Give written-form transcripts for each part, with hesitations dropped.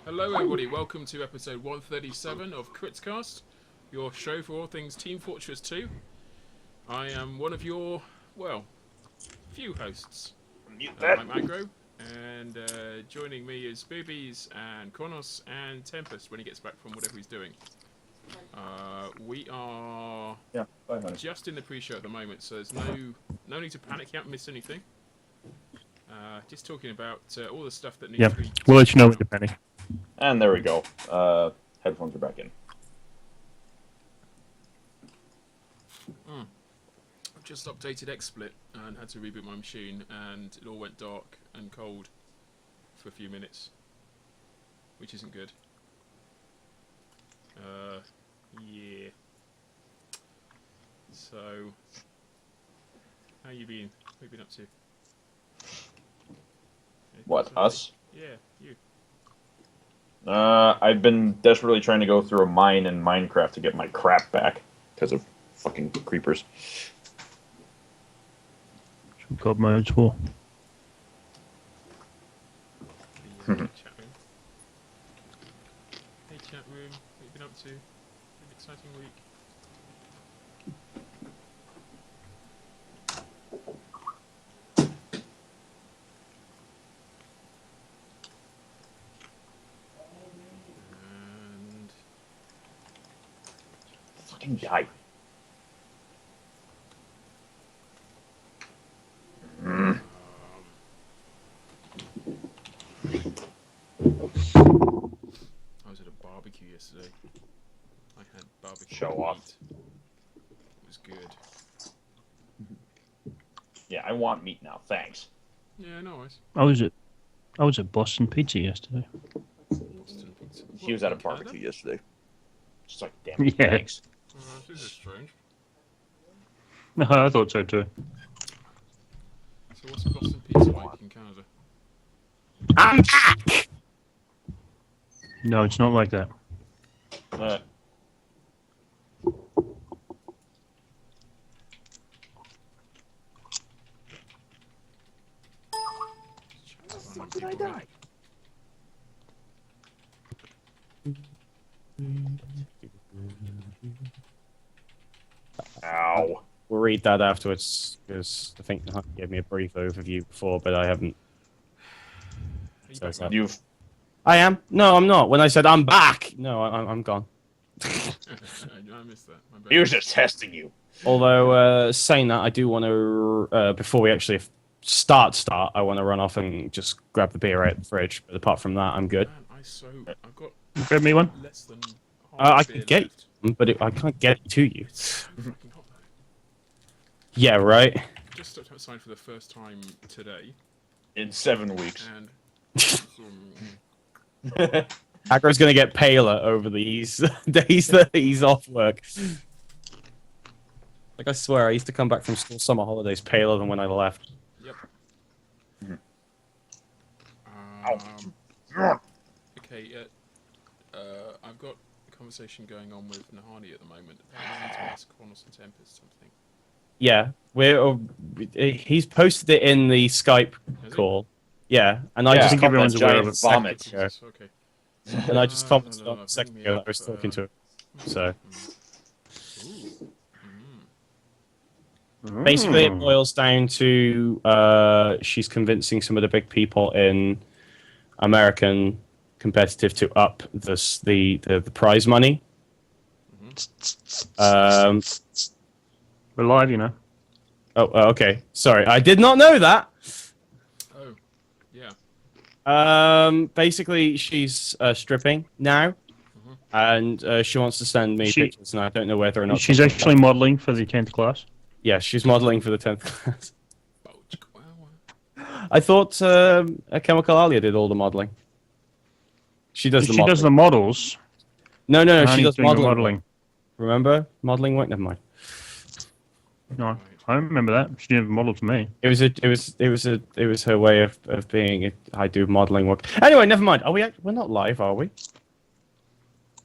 Hello, everybody. Welcome to episode 137 of KritzKast, your show for all things Team Fortress 2. I am one of your, well, few hosts. I'm Aggro, and joining me is Boobies and Kronos and Tempest when he gets back from whatever he's doing. We are just in the pre-show at the moment, so there's no need to panic. You haven't missed anything. Just talking about all the stuff that needs to be... We'll let you know when to panic. And there we go. Headphones are back in. I've just updated XSplit and had to reboot my machine, and it all went dark and cold for a few minutes, which isn't good. Yeah. So, how you been? What have you been up to? Anything What, exciting? us? Yeah, you. I've been desperately trying to go through a mine in Minecraft to get my crap back because of fucking creepers. God modes for. The chat room. Hey chat room, what have you been up to? An exciting week. And Fucking die. I was at a barbecue yesterday. I had barbecue Show off. meat. It was good. Yeah, I want meat now. Thanks. Yeah, no worries. I was at Boston Pizza yesterday. Boston pizza. He was What, at a in Canada? barbecue yesterday. Just like, damn it, Yeah. thanks. This is strange. No, I thought so too. So what's Boston pizza like in Canada? I'm back! No, it's not like that. Uh, Fuck did I die? ow. We'll read that afterwards, because I think Nahanni gave me a brief overview before, but I haven't. Are you So back, it's man? You've... I am? No, I'm not. When I said I'm back, no, I'm gone. I missed that. My bad. He was just testing you. Although, saying that, I do want to, before we actually start, I want to run off and just grab the beer out of the fridge. But apart from that, I'm good. Man, I've got Grab me one. less than half I a beer can get left. But I can't get it to you. It's so fucking hot though. Yeah, right? Just stepped outside for the first time today, In 7 weeks. and Aggro's going to get paler over these days that he's off work. Like, I swear, I used to come back from school summer holidays paler than when I left. yep. Ow. Okay, I've got a conversation going on with Nahanni at the moment. Apparently I need to ask Kronos and Tempest something. Yeah, he's posted it in the Skype Has he? call. Yeah, and I Yeah, just think commented everyone's aware giant of it. vomit. Jesus, okay. And I just commented No, on no, the second bring me ago that up, I was talking to him. So Ooh. basically, it boils down to she's convincing some of the big people in American competitive to up the prize money. We're live, you know. Okay. Sorry, I did not know that. Oh, yeah. Basically, she's stripping now, and she wants to send me pictures, and I don't know whether or not She's actually modelling for the 10th class. Yeah, she's modelling for the 10th class. Wow. I thought Chemical Alia did all the modelling. She does the She modelling. does the models. No, she Nahanni's does doing the modelling. modelling. Remember modelling work? Never mind. No, I remember that. She didn't model to me. It was her way of being. I do modelling work. Anyway, never mind. Are we? We're not live, are we?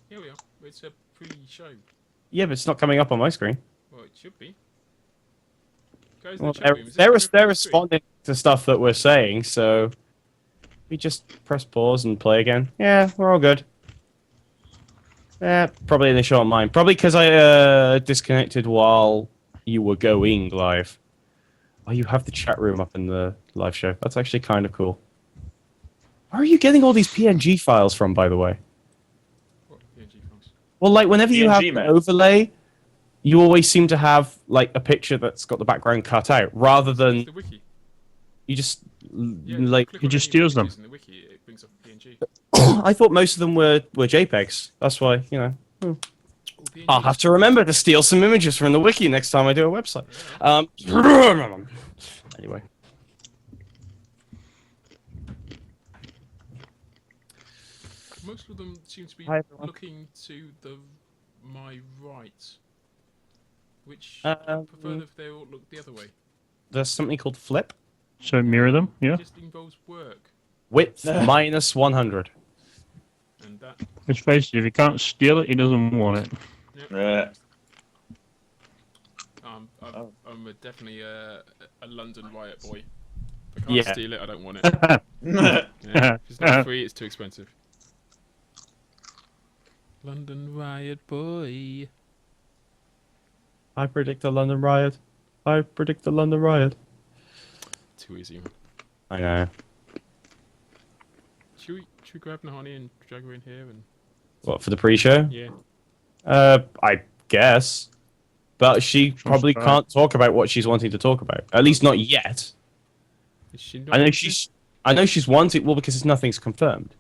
Here we are. It's a pre-show. Yeah, but it's not coming up on my screen. Well, it should be. Guys, Well, the chat room, is it they're coming up on the screen? responding to stuff that we're saying, so We just press pause and play again. Yeah, we're all good. Probably they short mine. Probably because I disconnected while you were going live. Oh, you have the chat room up in the live show. That's actually kind of cool. Where are you getting all these PNG files from, by the way? What PNG files? Well, like, whenever you have PNG, an man. overlay, you always seem to have, like, a picture that's got the background cut out, rather It's than the wiki. you just, Yeah, like... click he on just any steals them. images in the wiki, it brings up PNG. I thought most of them were JPEGs. That's why, you know... Oh, PNG. I'll have to remember to steal some images from the wiki next time I do a website. Anyway. Most of them seem to be Hi, everyone. looking to my right. Which Um, I prefer if they all look the other way. There's something called flip. So mirror them, yeah. It just involves work. Width minus 100. And that... Let's face it, if he can't steal it, he doesn't want it. I'm definitely a London riot boy. If I can't Yeah. steal it, I don't want it. Yeah, if it's not free, it's too expensive. London riot boy. I predict a London riot. I predict a London riot. Too easy, man. I know. Should we grab Nahanni and drag her in here and... What, for the pre-show? Yeah. I guess. But she probably try. can't talk about what she's wanting to talk about. At least not yet. Is she not I know into- she's wanting, well, because nothing's confirmed.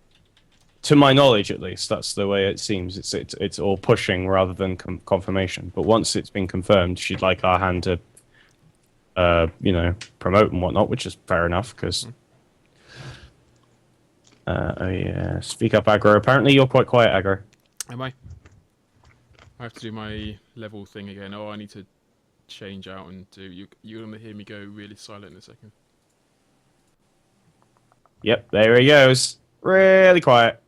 To my knowledge, at least, that's the way it seems. It's all pushing rather than confirmation. But once it's been confirmed, she'd like our hand to, you know, promote and whatnot, which is fair enough. Because, oh yeah, speak up, Aggro. Apparently, you're quite quiet, Aggro. Am I? I have to do my level thing again. Oh, I need to change out and do... You're going to hear me go really silent in a second. Yep, there he goes. Really quiet.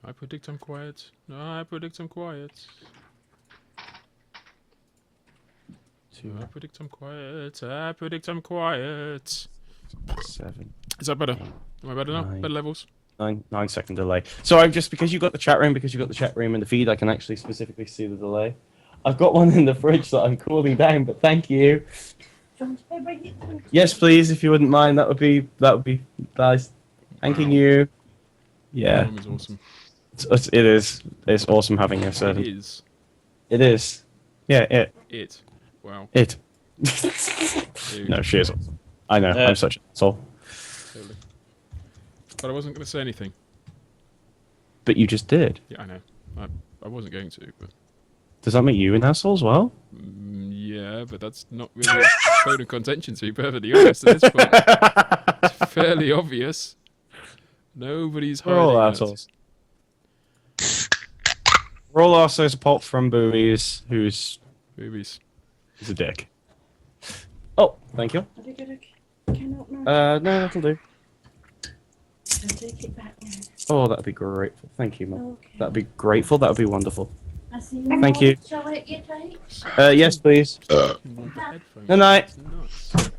I predict I'm quiet. No, I predict I'm quiet. I predict I'm quiet. I predict I'm quiet. 7, Is that better? Am I better now? 9. Better levels? 9 second delay. Sorry, just because you got the chat room, in the feed, I can actually specifically see the delay. I've got one in the fridge that I'm cooling down, but thank you. Yes, please, if you wouldn't mind, that would be nice. Thanking you. Yeah, That is awesome. it is. It's awesome having a It servant. is. It is. Yeah, It. Wow. it. Dude, No, she is awesome. I know. I'm such an asshole. totally. But I wasn't going to say anything. But you just did. Yeah, I know. I wasn't going to, but... Does that make you an asshole as well? Yeah, but that's not really a bone of contention, to be perfectly honest, at this point. It's fairly obvious. Nobody's We're hiding all that. assholes. We're all assholes apart from Boobies, who's Boobies. a dick. Oh, thank you. Cannot know. No, that'll do. I'll take it back now. Oh, that'd be grateful. Thank you, Mum. Okay. That'd be grateful. That'd be wonderful. I see Thank you. Shall I let you take? Yes, please. You want the headphones? Good night. It's nuts.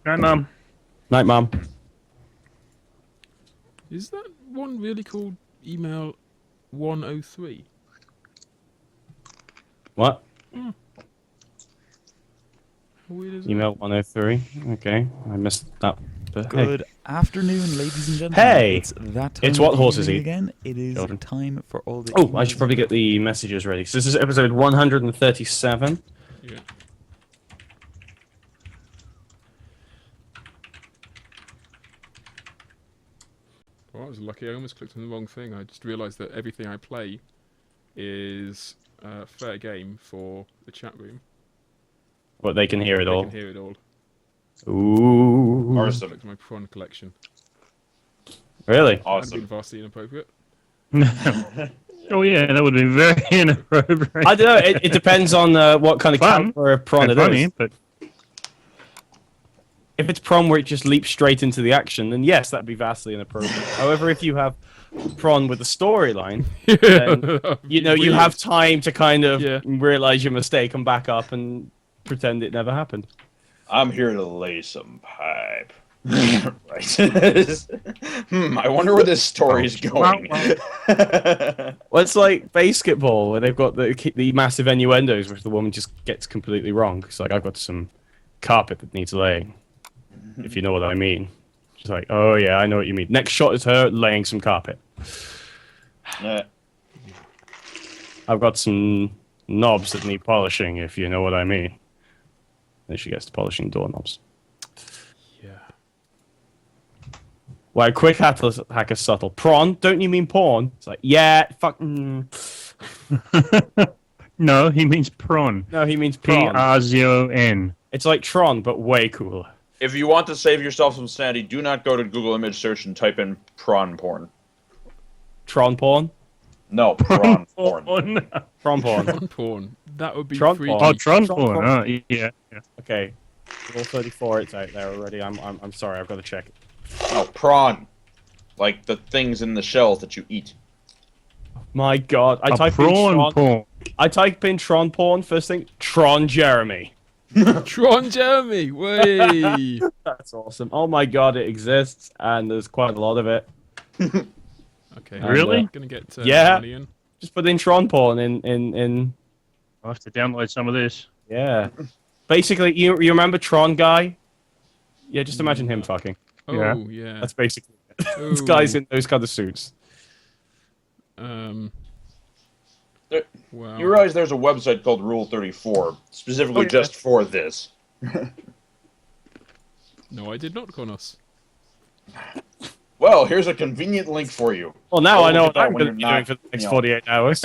Right, Mum. Night, Mum. Is that one really called Email 103? What? How weird is that? Email 103. Okay, I missed that. But hey. Good afternoon, ladies and gentlemen. Hey! It's that time It's of what the horses evening eat. again. It is Children. time for all the. Oh, I should emails. probably get the messages ready. So this is episode 137. Yeah. Well, I was lucky. I almost clicked on the wrong thing. I just realised that everything I play is fair game for the chat room. But they can hear it They all. can hear it all. Ooh. Awesome. Look at my prawn collection. Really? That'd Awesome. been vastly inappropriate. Oh yeah, that would be very inappropriate. I don't know. It depends on what kind of Fun. caliber of prawn it Funny, is. but if it's prawn where it just leaps straight into the action, then yes, that'd be vastly inappropriate. However, if you have prawn with a storyline, then you have time to kind of realize your mistake and back up and pretend it never happened. I'm here to lay some pipe. Right. I wonder where this story's going. Well, it's like basketball, where they've got the massive innuendos, which the woman just gets completely wrong. It's like, I've got some carpet that needs laying, if you know what I mean. She's like, oh yeah, I know what you mean. Next shot is her laying some carpet. I've got some knobs that need polishing, if you know what I mean. Then she gets to polishing doorknobs. Yeah. Why, quick hacker subtle. Prawn? Don't you mean porn? It's like, yeah, fuck. No, he means prawn. No, he means prawn. P-R-Z-O-N. It's like Tron, but way cooler. If you want to save yourself some sanity, do not go to Google image search and type in prawn porn. Tron porn? No, prawn porn. Tron porn. Tron porn. That would be Tron freaky. porn. Oh, Tron Tron porn. porn. Oh, yeah. Okay. Rule 34, it's out there already. I'm sorry, I've got to check it. No, prawn. Like the things in the shells that you eat. My god. I type prawn porn. I type in Tron porn, first thing, Tron Jeremy. Tron Jeremy. Way. That's awesome. Oh my god, it exists, and there's quite a lot of it. Okay. Really? I'm gonna get Yeah. Nahanni in. Just put in Tron porn in I'll have to download some of this. yeah. Basically, you remember Tron guy? Yeah, just imagine him fucking. Oh Yeah. yeah. That's basically it. This Ooh. guy's in those kind of suits. Wow. You realize there's a website called Rule 34, specifically just for this. No, I did not, Konos. Well, here's a convenient link for you. Well, now Go I know look what at that I'm when going to be you're doing not, for the next you know. 48 hours.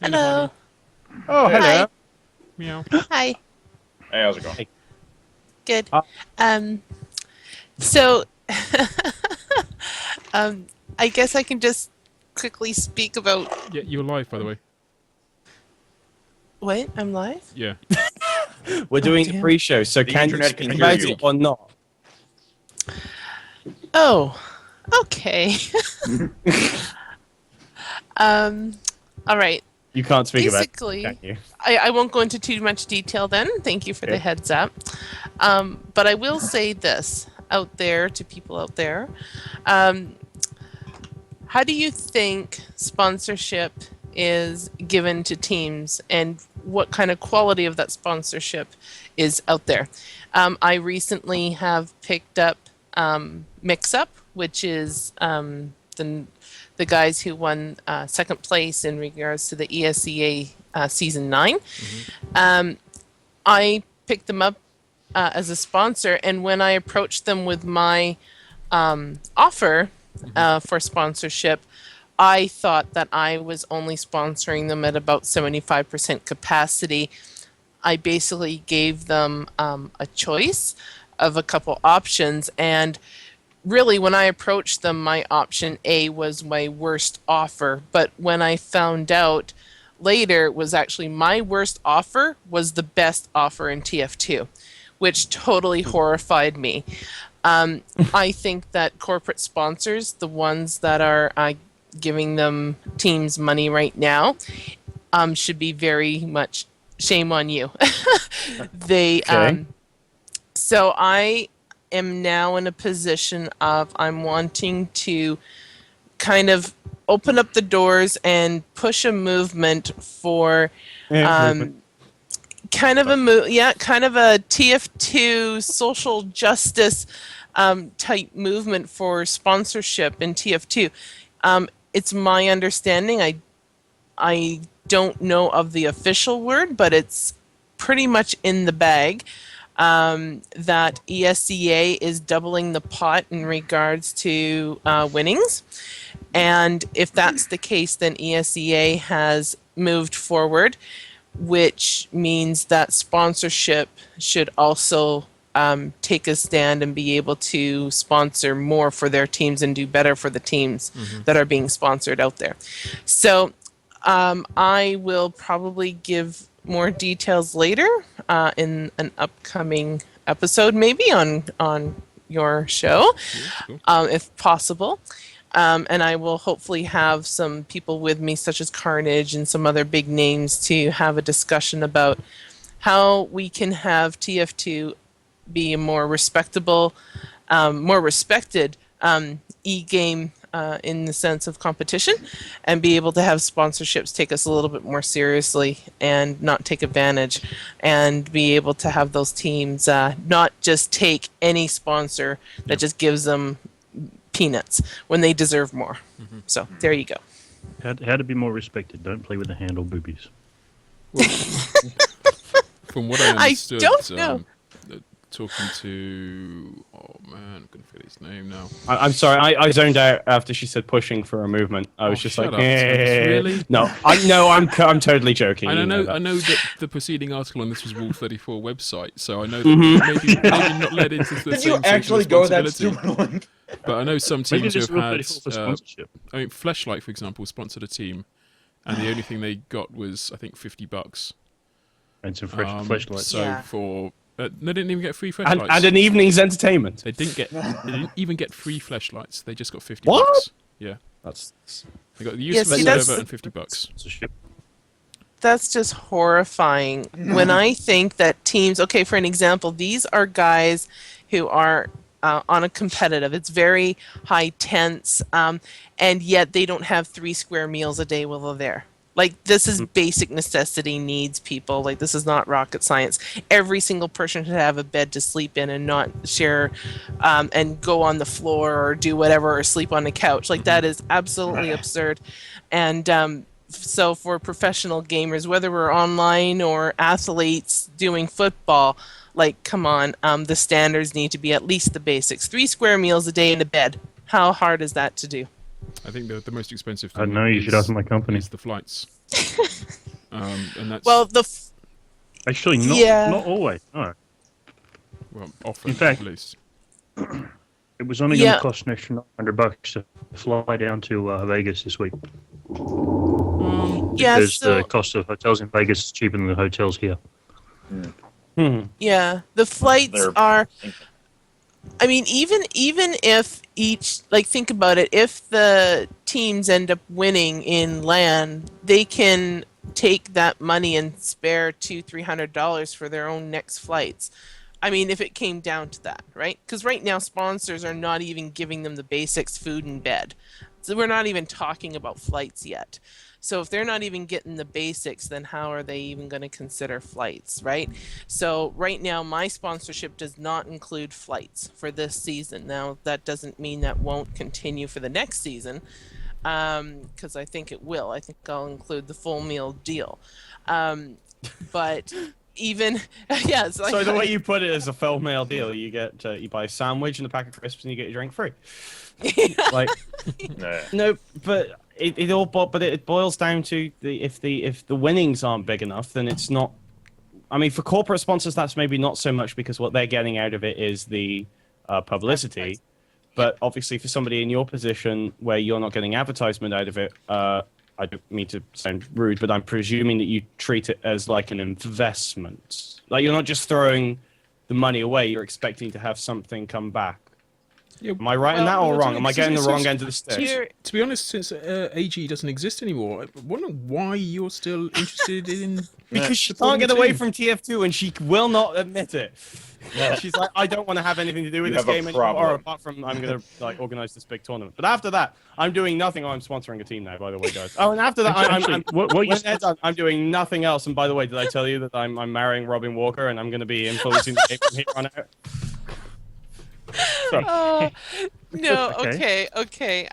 Hello. Oh, hello. Hi. Meow. Hi. Hey, how's it going? Good. Ah. So, I guess I can just quickly speak about Yeah, you're live, by the way. what? I'm live? Yeah. We're doing the damn. pre-show, so The can you internet speak can about hear you. it or not? Oh, okay. All right. You can't speak Basically, about it, can you? I won't go into too much detail then. Thank you for the Okay. heads up. But I will say this out there to people out there. How do you think sponsorship is given to teams, and what kind of quality of that sponsorship is out there? I recently have picked up Mix Up, which is the guys who won second place in regards to the ESEA Season 9. I picked them up as a sponsor, and when I approached them with my offer for sponsorship, I thought that I was only sponsoring them at about 75% capacity. I basically gave them a choice of a couple options, and really when I approached them, my option A was my worst offer. But when I found out later, it was actually my worst offer was the best offer in TF2, which totally horrified me. I think that corporate sponsors, the ones that are giving them teams money right now, should be very much shame on you. They Okay. So I am now in a position of I'm wanting to kind of open up the doors and push a movement for kind of a kind of a TF2 social justice type movement for sponsorship in TF2. It's my understanding. I don't know of the official word, but it's pretty much in the bag. That ESEA is doubling the pot in regards to winnings. And if that's the case, then ESEA has moved forward, which means that sponsorship should also take a stand and be able to sponsor more for their teams and do better for the teams that are being sponsored out there. So I will probably give more details later in an upcoming episode, maybe on your show, Cool. if possible. And I will hopefully have some people with me, such as Carnage and some other big names, to have a discussion about how we can have TF2 be a more respectable, more respected e-game in the sense of competition, and be able to have sponsorships take us a little bit more seriously and not take advantage, and be able to have those teams not just take any sponsor that just gives them peanuts when they deserve more. So there you go. How to be more respected. Don't play with the handle boobies. Well, from what I understood, don't know. Talking to I'm gonna forget his name now. I'm sorry, I zoned out after she said pushing for a movement. I was just shut like, up, Spence, really? No, I'm totally joking. And you know I that. know that the preceding article on this was Rule 34 website, so I know that maybe not led into the Did same you actually go that responsibility. stupid one? But I know some Maybe teams who this have will had. 34 for sponsorship. I mean, Fleshlight, for example, sponsored a team, and the only thing they got was I think $50. And some fresh flashlights. So Yeah. for they didn't even get free and flashlights. an evening's entertainment. They didn't even get free flashlights. They just got $50. What? Yeah, That's they got the use Yeah, of the see, that's server the- and $50. Sponsorship. That's just horrifying. When I think that teams, okay, for an example, these are guys who are on a competitive, it's very high tense, and yet they don't have 3 square meals a day while they're there. Like, this is basic necessity needs, people. Like, this is not rocket science. Every single person should have a bed to sleep in and not share and go on the floor or do whatever or sleep on the couch. Like, that is absolutely absurd. And so for professional gamers, whether we're online or athletes doing football, like, come on, the standards need to be at least the basics. 3 square meals a day in a bed. How hard is that to do? I think the most expensive I thing know, you should ask my company. is the flights. And that's Well, Actually, Yeah. not always. No. well, often in fact- at least. It was only Yeah. going to cost an extra $900 to fly down to Vegas this week. yeah, Because so the cost of hotels in Vegas is cheaper than the hotels here. yeah, the flights They're- are. I mean, even if each, like, think about it, if the teams end up winning in LAN, they can take that money and spare $200-300 for their own next flights. I mean, if it came down to that, right? Because right now sponsors are not even giving them the basics, food and bed. So we're not even talking about flights yet. So if they're not even getting the basics, then how are they even going to consider flights, right? So right now, my sponsorship does not include flights for this season. Now, that doesn't mean that won't continue for the next season, because I think it will. I think I'll include the full meal deal. But even, yeah, it's like, so the way you put it is a full meal deal. You get you buy a sandwich and a pack of crisps, and you get your drink free. Like, Nah. no, but it boils down to if the winnings aren't big enough, then it's not. I mean, for corporate sponsors, that's maybe not so much, because what they're getting out of it is the publicity. But obviously, for somebody in your position where you're not getting advertisement out of it, I don't mean to sound rude, but I'm presuming that you treat it as like an investment. Like, you're not just throwing the money away; you're expecting to have something come back. Yeah, Am I right in that well, or wrong? it's- Am I getting the it's- wrong it's- end of the stick? Here- To be honest, since AG doesn't exist anymore, I wonder why you're still interested in. Because she supporting can't the get away team. from TF2, and she will not admit it. She's like, I don't want to have anything to do with You this have a game anymore, problem. apart from I'm going to like organize this big tournament. But after that, I'm doing nothing. Oh, I'm sponsoring a team now, by the way, guys. Oh, and after that, I'm What you when they're done, I'm doing nothing else. And by the way, did I tell you that I'm marrying Robin Walker, and I'm going to be influencing the game from here on out? Oh, no, Okay. okay.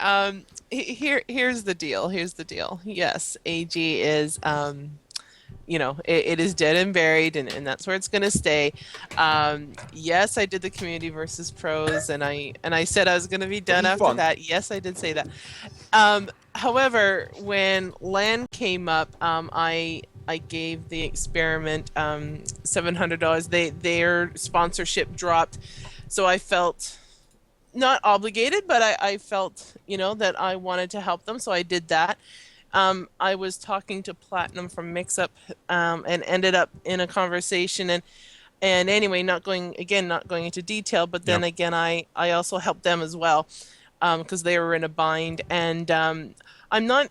Here's the deal. Here's the deal. Yes, AG is, it is dead and buried, and that's where it's gonna stay. Yes, I did the community versus pros, and I said I was gonna be done Pretty after fun. that. Yes, I did say that. However, when LAN came up, I gave the experiment $700. Their sponsorship dropped, so I felt not obligated, but I felt that I wanted to help them, so I did that. I was talking to Platinum from Mixup, and ended up in a conversation, and anyway, not going into detail, but then again, I also helped them as well, because they were in a bind, and I'm not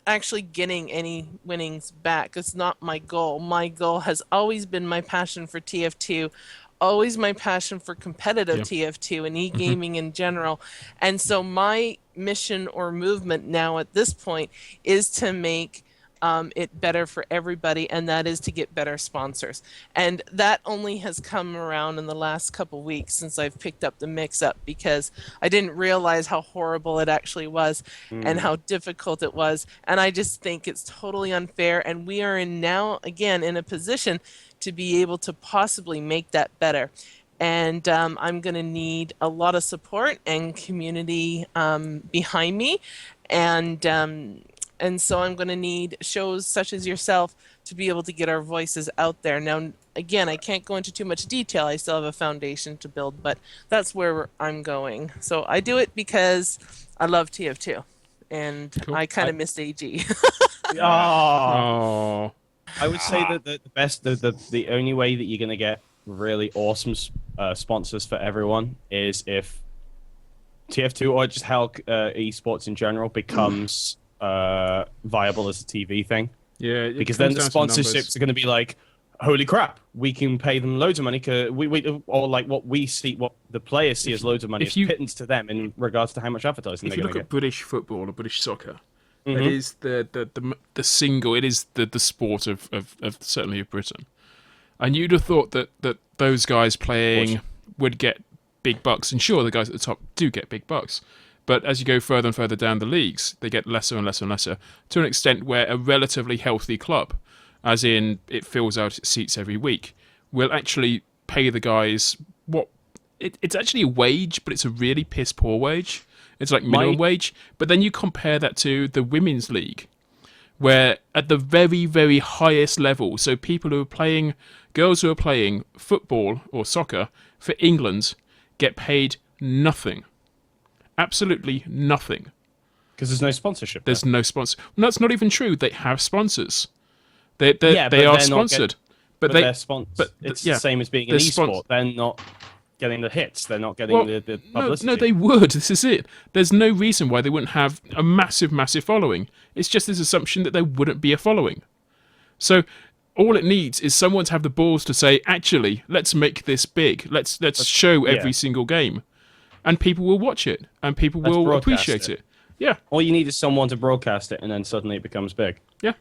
actually getting any winnings back. It's not my goal. My goal has always been my passion for TF2, always my passion for competitive TF2 and e-gaming in general. And so my mission or movement now at this point is to make it better for everybody, and that is to get better sponsors. And that only has come around in the last couple weeks since I've picked up the Mix-Up, because I didn't realize how horrible it actually was and how difficult it was. And I just think it's totally unfair, and we are now again in a position to be able to possibly make that better. And I'm going to need a lot of support and community behind me, and so I'm going to need shows such as yourself to be able to get our voices out there. Now, again, I can't go into too much detail. I still have a foundation to build, but that's where I'm going. So I do it because I love TF2, and I kind of missed AG. Oh. I would say that the only way that you're going to get really awesome sponsors for everyone is if TF2 or just how esports in general becomes viable as a TV thing. Yeah, because then the sponsorships are going to be like, holy crap, we can pay them loads of money, or like what the players see as loads of money is pittance to them in regards to how much advertising they're going to get. If you look at British football or British soccer, it is the single, it is the sport of certainly of Britain. And you'd have thought that those guys playing would get big bucks, and sure, the guys at the top do get big bucks. But as you go further and further down the leagues, they get lesser and lesser and lesser, to an extent where a relatively healthy club, as in it fills out its seats every week, will actually pay the guys what... It's actually a wage, but it's a really piss-poor wage. It's like minimum wage. But then you compare that to the Women's League, where at the very, very highest level, so people who are playing... Girls who are playing football or soccer for England get paid nothing. Absolutely nothing. Because there's no sponsorship. There's no sponsor. No, that's not even true. They have sponsors. They are sponsored. But it's the same as being an esport. They're not getting the hits. They're not getting the publicity. No, they would. This is it. There's no reason why they wouldn't have a massive, massive following. It's just this assumption that there wouldn't be a following. So all it needs is someone to have the balls to say, actually, let's make this big. Let's show every single game. And people will watch it, and people will appreciate it. Yeah. All you need is someone to broadcast it, and then suddenly it becomes big. Yeah.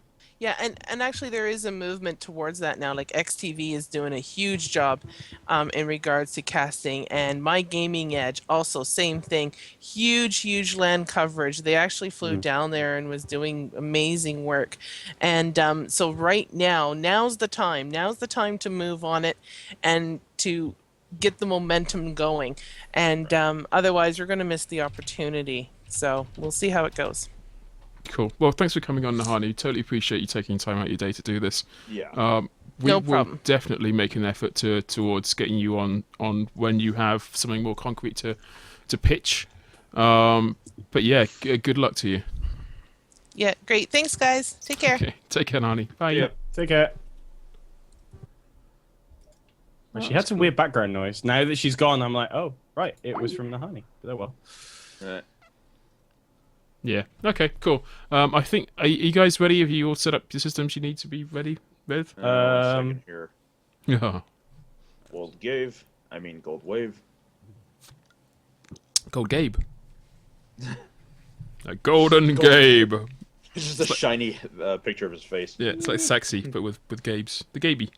Yeah, and actually there is a movement towards that now. Like XTV is doing a huge job in regards to casting, and My Gaming Edge also same thing. Huge land coverage. They actually flew down there and was doing amazing work. And so right now, now's the time. Now's the time to move on it and to get the momentum going. And otherwise, we're going to miss the opportunity. So we'll see how it goes. Cool. Well, thanks for coming on, Nahanni. Totally appreciate you taking time out of your day to do this. Yeah. We will definitely make an effort towards getting you on when you have something more concrete to pitch. But yeah, good luck to you. Yeah, great. Thanks, guys. Take care. Okay. Take care, Nahanni. Bye. Yeah. Take care. She had some weird background noise. Now that she's gone, I'm like, oh, right, it was from Nahanni. But oh well. Yeah. Okay. Cool. I think are you guys ready? Have you all set up the systems you need to be ready with? Second here. Yeah. Gold wave. Gold Gabe. A golden Gabe. It's just a shiny picture of his face. Yeah, it's like sexy, but with Gabe's. The Gaby.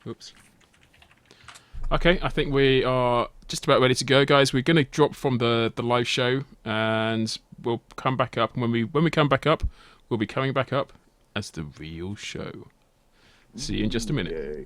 Oops. Okay, I think we are just about ready to go, guys. We're going to drop from the live show, and we'll come back up. And when we come back up, we'll be coming back up as the real show. See you in just a minute. Yay.